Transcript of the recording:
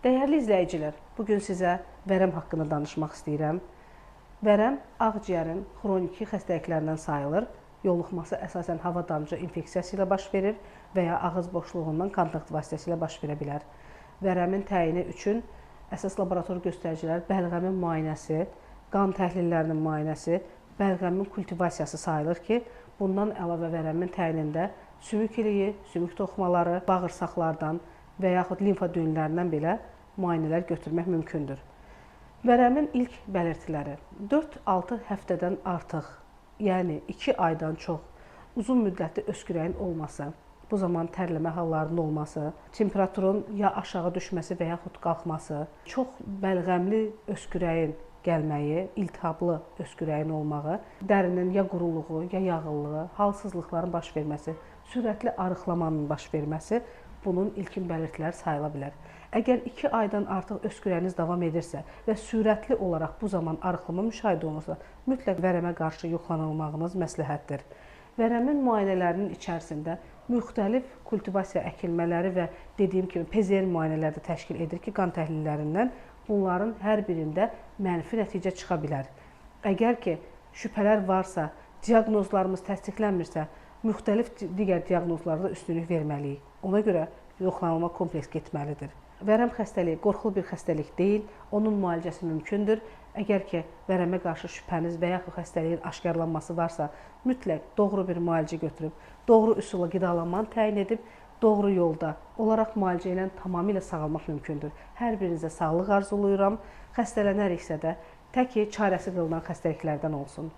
Dəyərli izləyicilər, bugün sizə vərəm haqqında danışmaq istəyirəm. Vərəm ağciyərin xroniki xəstəliklərindən sayılır. Yoluxması əsasən hava damcı infeksiyası ilə baş verir və ya ağız boşluğundan kontakt vasitəsilə baş verə bilər. Vərəmin təyini üçün əsas laborator göstəricilər bəlğəmin müayinəsi, qan təhlillərinin müayinəsi, bəlğəmin kultivasiyası sayılır ki, bundan əlavə vərəmin təyinində sümük iliyi, sümük toxumaları, bağırsaqlardan və yaxud limfa düyünlərindən belə müayinələr götürmək mümkündür. Vərəmin ilk belirtiləri 4-6 həftədən artıq, yəni 2 aydan çox uzun müddətli öskürəyin olması, bu zaman tərləmə hallarının olması, temperaturun ya aşağı düşməsi və yaxud qalxması, çox bəlğəmli öskürəyin gəlməyi, iltihablı öskürəyin olmağı, dərinin ya quruluğu, ya yağıllığı, halsızlıqların baş verməsi, sürətli arıqlamanın baş verməsi bunun ilkin belirtiləri sayıla bilər. Əgər 2 aydan artıq öskürəyiniz davam edirsə və sürətli olaraq bu zaman arıqlama müşahidə olunursa, mütləq vərəmə qarşı yoxlanılmağınız məsləhətdir. Vərəmin müayinələrinin içərisində müxtəlif kultivasiya əkilmələri və dediyim kimi PZR müayinələri də təşkil edir ki, qan təhlillərindən bunların hər birində mənfi nəticə çıxa bilər. Əgər ki, şübhələr varsa, diaqnozlarımız təsdiqlənmirsə, müxtəlif digər diaqnozlarda üstünlük verməliyik. Ona görə yoxlanılma kompleks getməlidir. Vərəm xəstəliyi qorxulu bir xəstəlik deyil, onun müalicəsi mümkündür. Əgər ki, vərəmə qarşı şübhəniz və yaxud xəstəliyin aşkarlanması varsa, mütləq doğru bir müalicə götürüb, doğru üsulla qidalanmanı təyin edib, doğru yolda olaraq müalicə ilə tamamilə sağalmaq mümkündür. Hər birinizə sağlıq arzulayıram. Xəstələnəriksə də tək ki, çarəsi qılınan xəstəliklərdən olsun.